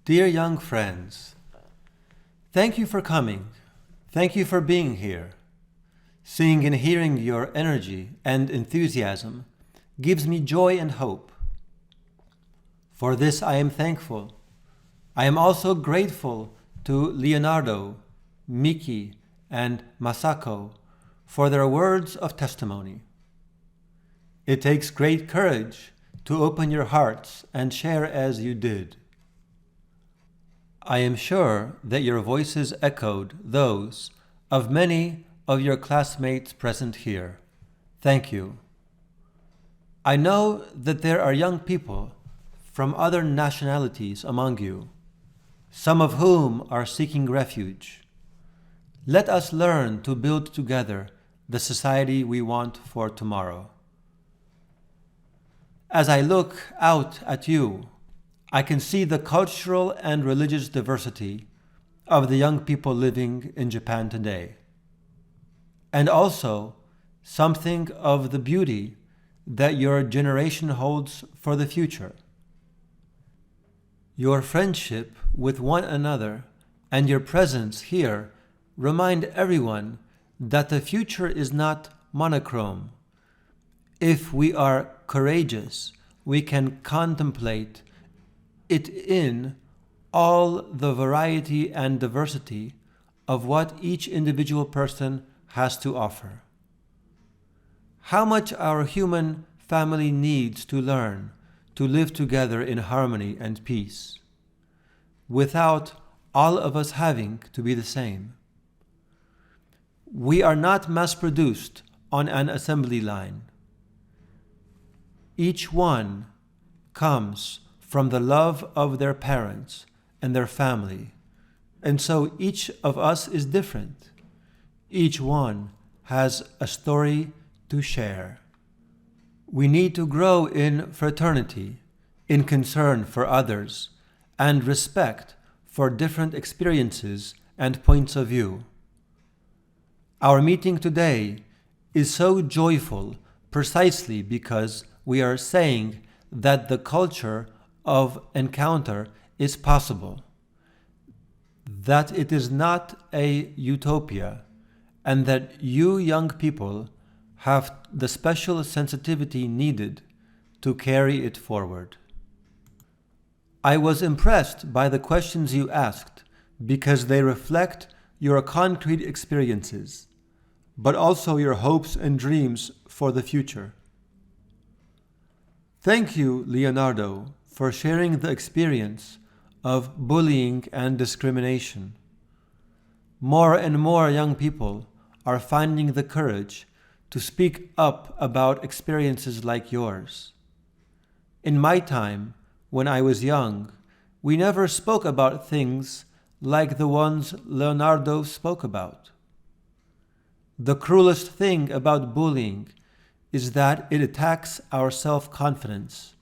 Dear young friends, thank you for coming. Thank you for being here. Seeing and hearing your energy and enthusiasm gives me joy and hope. For this I am thankful. I am also grateful to Leonardo, Miki, and Masako for their words of testimony. It takes great courage to open your hearts and share as you did. I am sure that your voices echoed those of many of your classmates present here. Thank you. I know that there are young people from other nationalities among you, some of whom are seeking refuge. Let us learn to build together the society we want for tomorrow. As I look out at you, I can see the cultural and religious diversity of the young people living in Japan today, and also something of the beauty that your generation holds for the future. Your friendship with one another and your presence here remind everyone that the future is not monochrome. If we are courageous, we can contemplate it in all the variety and diversity of what each individual person has to offer. How much our human family needs to learn to live together in harmony and peace, without all of us having to be the same. We are not mass-produced on an assembly line. Each one comes from the love of their parents and their family, and so each of us is different. Each one has a story to share. We need to grow in fraternity, in concern for others, and respect for different experiences and points of view. Our meeting today is so joyful precisely because we are saying that the culture of encounter is possible, that it is not a utopia, and that you young people have the special sensitivity needed to carry it forward. I was impressed by the questions you asked because they reflect your concrete experiences, but also your hopes and dreams for the future. Thank you, Leonardo, for sharing the experience of bullying and discrimination. More and more young people are finding the courage to speak up about experiences like yours. In my time, when I was young, we never spoke about things like the ones Leonardo spoke about. The cruelest thing about bullying is that it attacks our self-confidence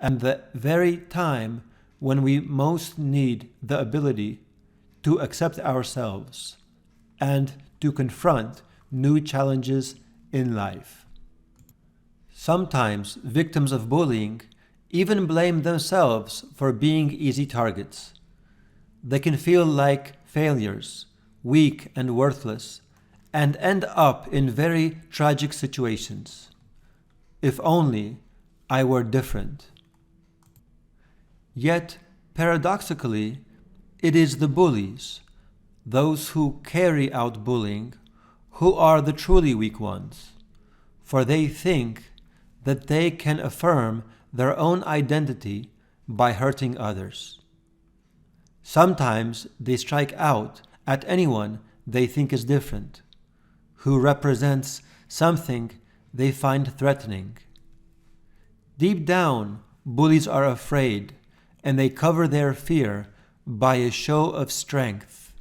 and the very time when we most need the ability to accept ourselves and to confront new challenges in life. Sometimes victims of bullying even blame themselves for being easy targets. They can feel like failures, weak and worthless, and end up in very tragic situations. If only I were different. Yet, paradoxically, it is the bullies, those who carry out bullying, who are the truly weak ones, for they think that they can affirm their own identity by hurting others. Sometimes they strike out at anyone they think is different, who represents something they find threatening. Deep down, bullies are afraid, and they cover their fear by a show of strength.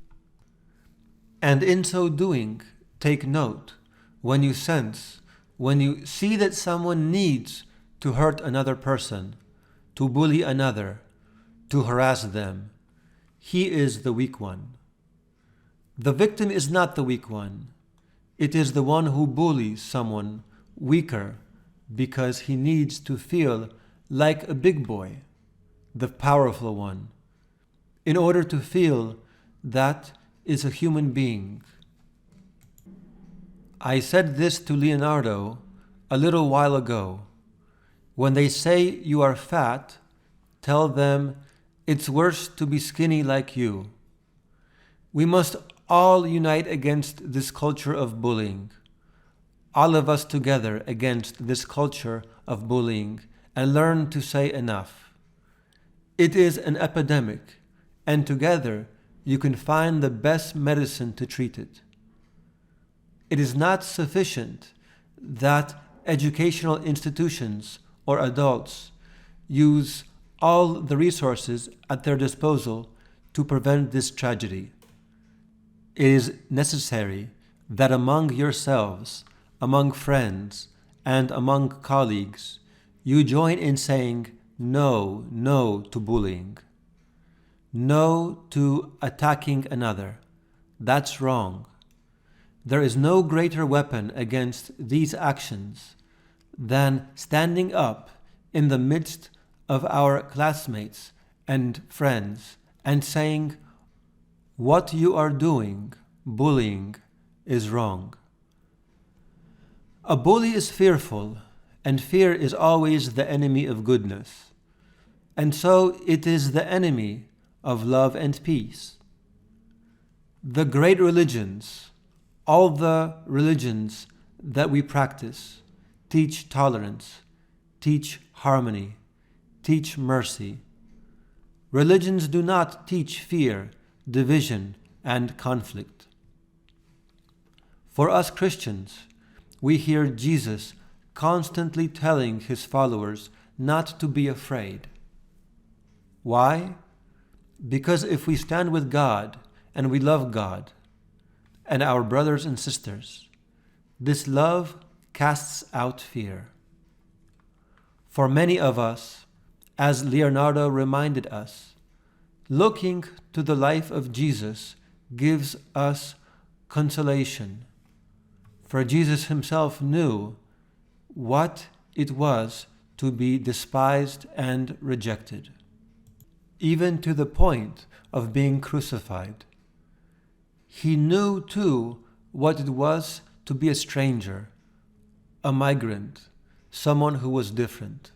And in so doing, take note when you see that someone needs to hurt another person, to bully another, to harass them. He is the weak one. The victim is not the weak one. It is the one who bullies someone weaker because he needs to feel like a big boy, the powerful one. in order to feel that is a human being. I said this to Leonardo a little while ago. When they say you are fat, tell them it's worse to be skinny like you. We must all unite against this culture of bullying. All of us together against this culture of bullying, and learn to say enough. It is an epidemic, and together you can find the best medicine to treat it. It is not sufficient that educational institutions or adults use all the resources at their disposal to prevent this tragedy. It is necessary that among yourselves, among friends, and among colleagues, you join in saying no, no to bullying. No to attacking another. That's wrong. There is no greater weapon against these actions than standing up in the midst of our classmates and friends and saying, what you are doing, bullying, is wrong. A bully is fearful, and fear is always the enemy of goodness. And so it is the enemy of love and peace. The great religions, all the religions that we practice, teach tolerance, teach harmony, teach mercy. Religions do not teach fear, division, and conflict. For us Christians, we hear Jesus constantly telling his followers not to be afraid. Why? Because if we stand with God and we love God and our brothers and sisters, this love casts out fear. For many of us, as Leonardo reminded us, looking to the life of Jesus gives us consolation. For Jesus himself knew what it was to be despised and rejected, even to the point of being crucified. He knew too what it was to be a stranger, a migrant, someone who was different.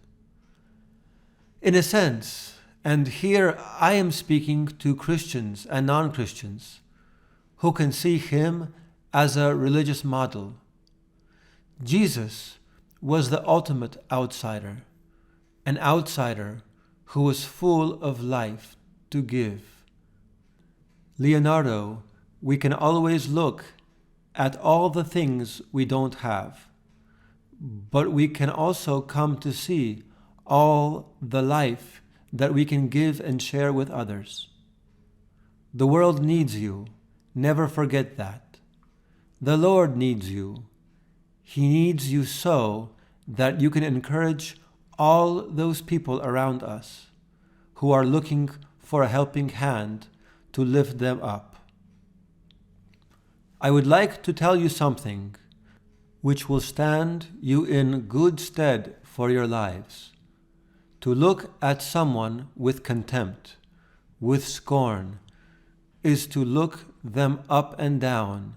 In a sense, and here I am speaking to Christians and non-Christians who can see him as a religious model. Jesus was the ultimate outsider, an outsider who was full of life to give. Leonardo, we can always look at all the things we don't have, but we can also come to see all the life that we can give and share with others. The world needs you. Never forget that. The Lord needs you. He needs you so that you can encourage all those people around us who are looking for a helping hand to lift them up. I would like to tell you something which will stand you in good stead for your lives. To look at someone with contempt, with scorn, is to look them up and down.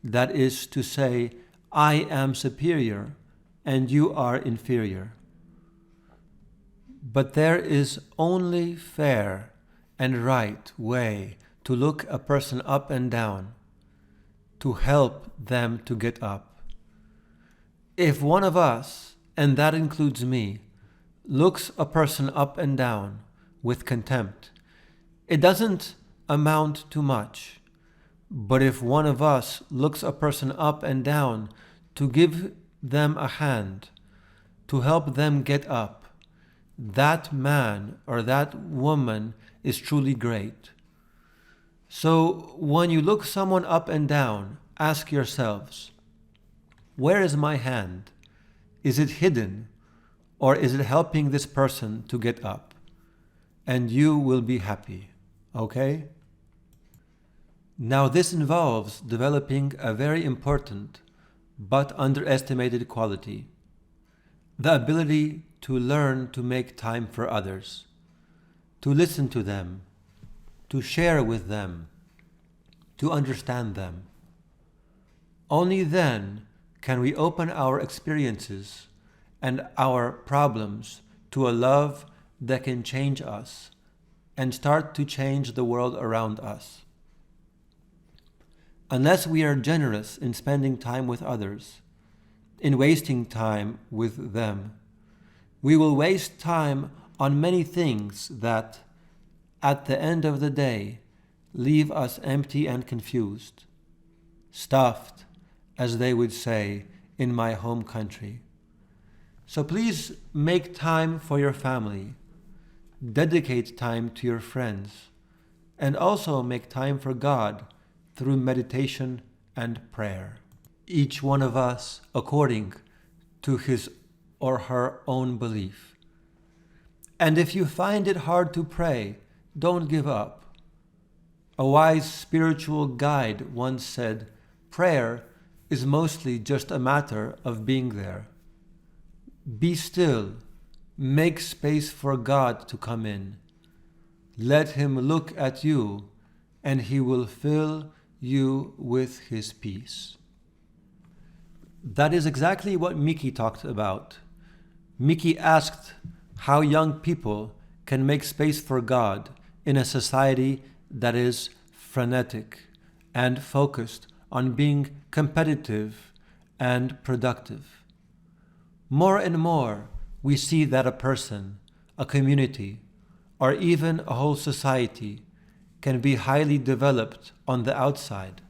That is to say, I am superior and you are inferior. But there is only fair and right way to look a person up and down, to help them to get up. If one of us, and that includes me, looks a person up and down with contempt, it doesn't amount to much. But if one of us looks a person up and down to give them a hand, to help them get up, that man or that woman is truly great. So when you look someone up and down, ask yourselves, where is my hand? Is it hidden, or is it helping this person to get up? And you will be happy, okay? Now this involves developing a very important but underestimated quality, the ability to learn to make time for others, to listen to them, to share with them, to understand them. Only then can we open our experiences and our problems to a love that can change us and start to change the world around us. Unless we are generous in spending time with others, in wasting time with them, we will waste time on many things that, at the end of the day, leave us empty and confused, stuffed, as they would say in my home country. So please make time for your family, dedicate time to your friends, and also make time for God through meditation and prayer. Each one of us according to his or her own belief. And if you find it hard to pray, don't give up. A wise spiritual guide once said, prayer is mostly just a matter of being there. Be still, make space for God to come in. Let him look at you, and he will fill you with his peace. That is exactly what Miki talked about. Miki asked how young people can make space for God in a society that is frenetic and focused on being competitive and productive. More and more, we see that a person, a community, or even a whole society can be highly developed on the outside,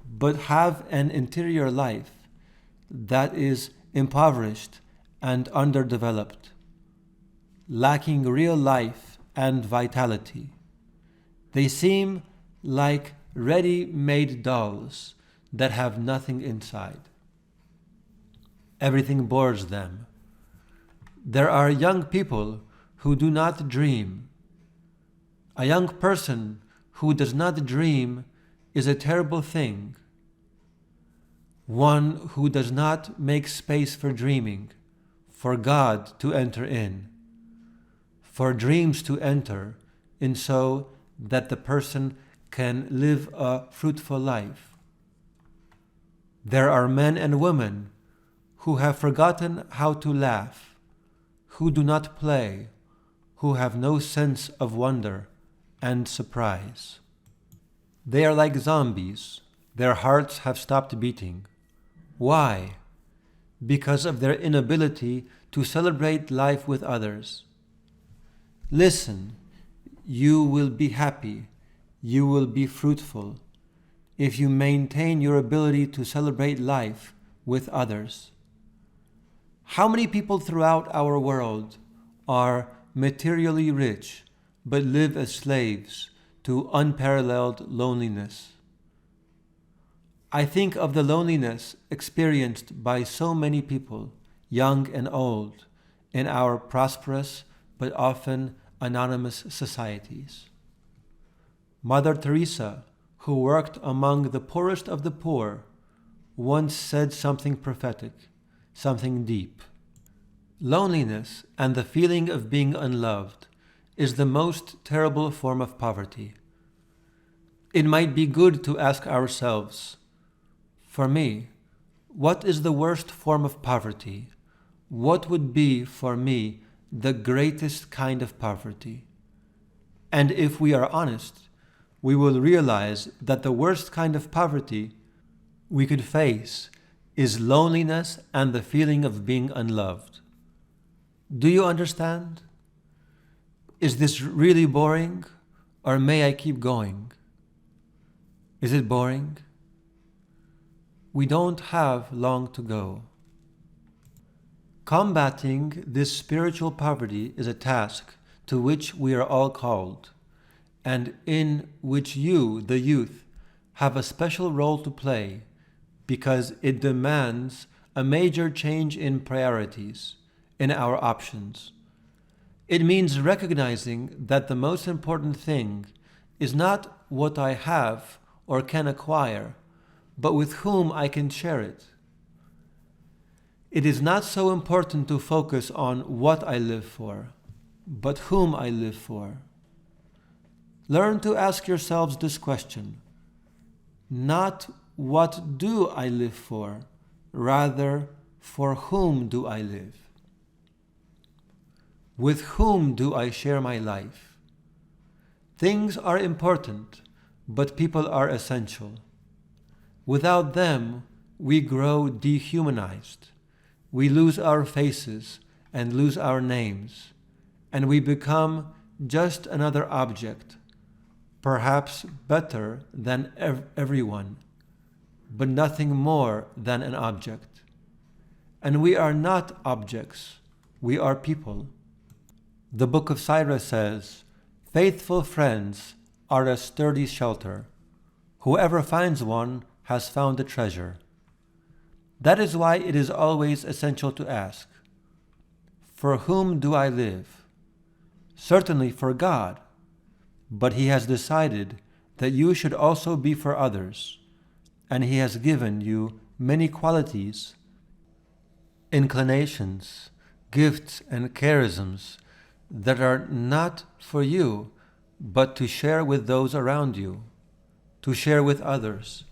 but have an interior life that is impoverished and underdeveloped, lacking real life and vitality. They seem like ready-made dolls that have nothing inside. Everything bores them. There are young people who do not dream. A young person who does not dream is a terrible thing. One who does not make space for dreaming, for God to enter in, for dreams to enter in so that the person can live a fruitful life. There are men and women who have forgotten how to laugh, who do not play, who have no sense of wonder and surprise. They are like zombies. Their hearts have stopped beating. Why? Because of their inability to celebrate life with others. Listen, you will be happy, you will be fruitful, if you maintain your ability to celebrate life with others. How many people throughout our world are materially rich but live as slaves to unparalleled loneliness? I think of the loneliness experienced by so many people, young and old, in our prosperous but often anonymous societies. Mother Teresa, who worked among the poorest of the poor, once said something prophetic, something deep. Loneliness and the feeling of being unloved is the most terrible form of poverty. It might be good to ask ourselves, for me, what is the worst form of poverty? What would be, for me, the greatest kind of poverty? And if we are honest, we will realize that the worst kind of poverty we could face is loneliness and the feeling of being unloved. Do you understand? Is this really boring, or may I keep going? Is it boring? We don't have long to go. Combating this spiritual poverty is a task to which we are all called, and in which you, the youth, have a special role to play, because it demands a major change in priorities, in our options. It means recognizing that the most important thing is not what I have or can acquire, but with whom I can share it. It is not so important to focus on what I live for, but whom I live for. Learn to ask yourselves this question: not what do I live for, rather, for whom do I live? With whom do I share my life? Things are important, but people are essential. Without them, we grow dehumanized. We lose our faces and lose our names, and we become just another object, perhaps better than everyone, but nothing more than an object. And we are not objects, we are people. The Book of Sirach says, "Faithful friends are a sturdy shelter. Whoever finds one has found a treasure." That is why it is always essential to ask, for whom do I live? Certainly for God, but He has decided that you should also be for others, and He has given you many qualities, inclinations, gifts, and charisms that are not for you, but to share with those around you, to share with others,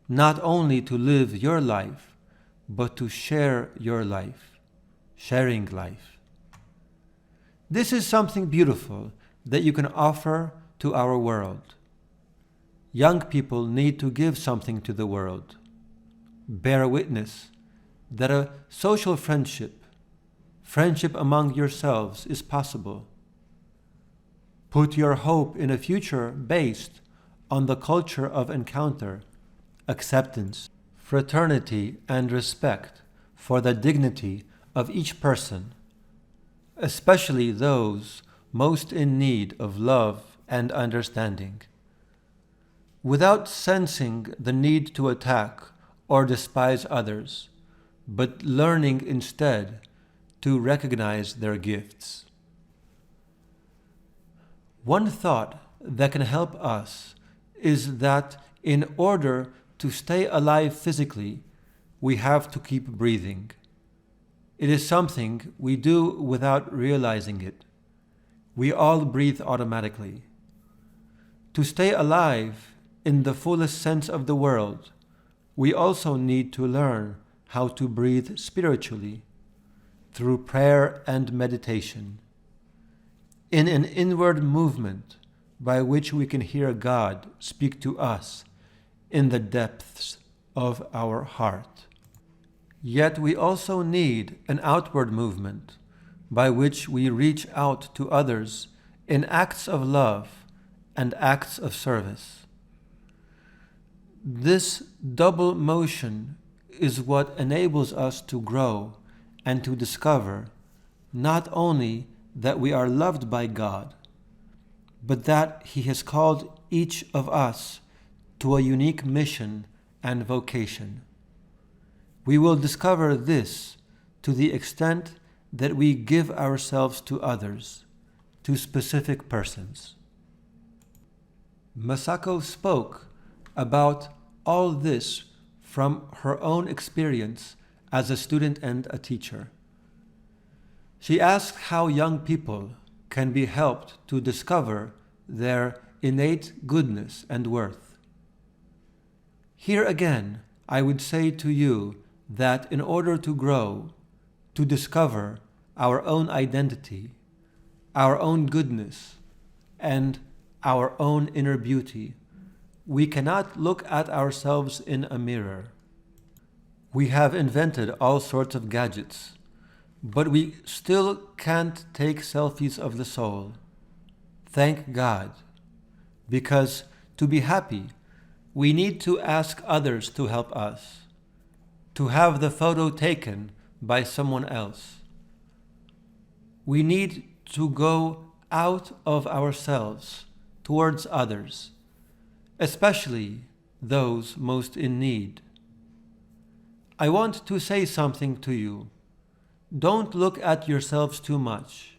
not only to live your life, but to share your life, sharing life. This is something beautiful that you can offer to our world. Young people need to give something to the world. Bear witness that a social friendship among yourselves is possible. Put your hope in a future based on the culture of encounter, acceptance, fraternity, and respect for the dignity of each person, especially those most in need of love and understanding, without sensing the need to attack or despise others, but learning instead to recognize their gifts. One thought that can help us is that in order to stay alive physically, we have to keep breathing. It is something we do without realizing it. We all breathe automatically. To stay alive in the fullest sense of the word, we also need to learn how to breathe spiritually, through prayer and meditation, in an inward movement by which we can hear God speak to us in the depths of our heart. Yet we also need an outward movement by which we reach out to others in acts of love and acts of service. This double motion is what enables us to grow and to discover not only that we are loved by God, but that He has called each of us to a unique mission and vocation. We will discover this to the extent that we give ourselves to others, to specific persons. Masako spoke about all this from her own experience as a student and a teacher. She asked how young people can be helped to discover their innate goodness and worth. Here again, I would say to you that in order to grow, to discover our own identity, our own goodness, and our own inner beauty, we cannot look at ourselves in a mirror. We have invented all sorts of gadgets, but we still can't take selfies of the soul. Thank God, because to be happy, we need to ask others to help us, to have the photo taken by someone else. We need to go out of ourselves towards others, especially those most in need. I want to say something to you. Don't look at yourselves too much.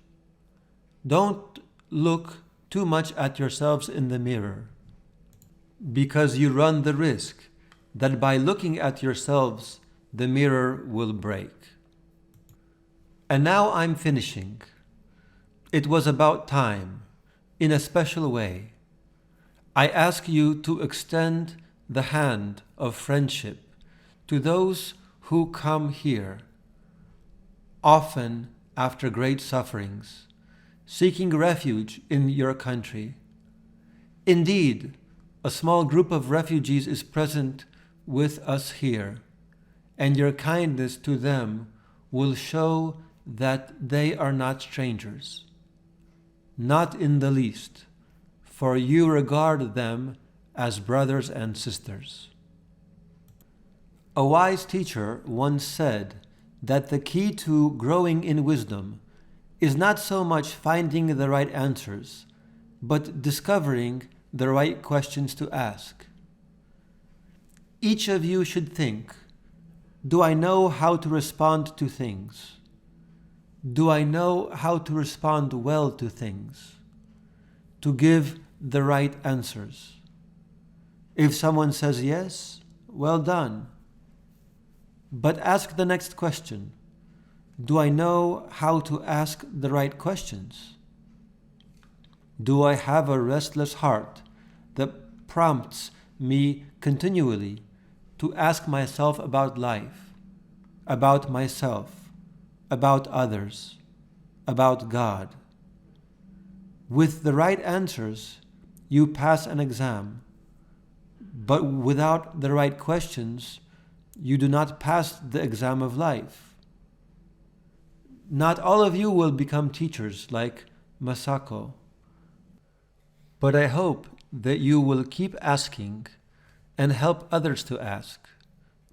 Don't look too much at yourselves in the mirror, because you run the risk that by looking at yourselves, the mirror will break. And now I'm finishing. It was about time, in a special way, I ask you to extend the hand of friendship to those who come here, often after great sufferings, seeking refuge in your country. Indeed, a small group of refugees is present with us here, and your kindness to them will show that they are not strangers. Not in the least, for you regard them as brothers and sisters. A wise teacher once said that the key to growing in wisdom is not so much finding the right answers, but discovering the right questions to ask. Each of you should think, do I know how to respond to things? Do I know how to respond well to things? To give the right answers. If someone says yes, well done. But ask the next question. Do I know how to ask the right questions? Do I have a restless heart that prompts me continually to ask myself about life, about myself, about others, about God? With the right answers, you pass an exam, but without the right questions, you do not pass the exam of life. Not all of you will become teachers like Masako, but I hope that you will keep asking and help others to ask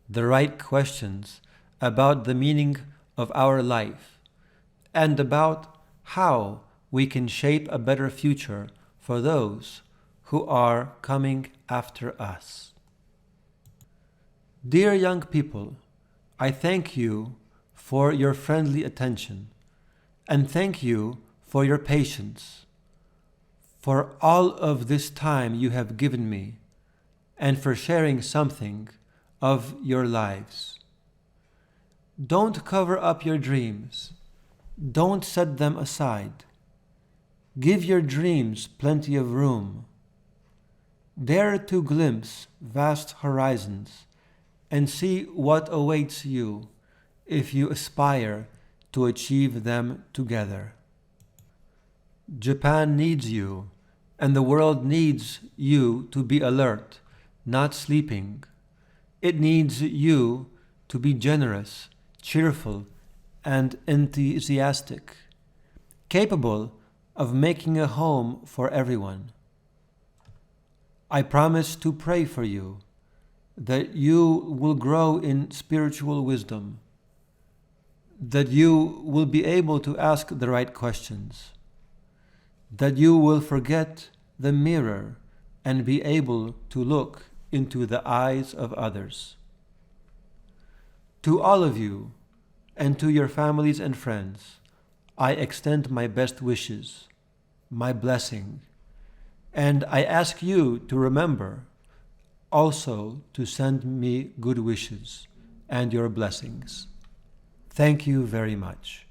the right questions about the meaning of our life and about how we can shape a better future for those who are coming after us. Dear young people, I thank you for your friendly attention, and thank you for your patience, for all of this time you have given me, and for sharing something of your lives. Don't cover up your dreams. Don't set them aside. Give your dreams plenty of room. Dare to glimpse vast horizons and see what awaits you if you aspire to achieve them together. Japan needs you, and the world needs you to be alert, not sleeping. It needs you to be generous, cheerful, and enthusiastic, capable of making a home for everyone. I promise to pray for you, that you will grow in spiritual wisdom, that you will be able to ask the right questions, that you will forget the mirror and be able to look into the eyes of others. To all of you, and to your families and friends, I extend my best wishes, my blessing, and I ask you to remember also to send me good wishes and your blessings. Thank you very much.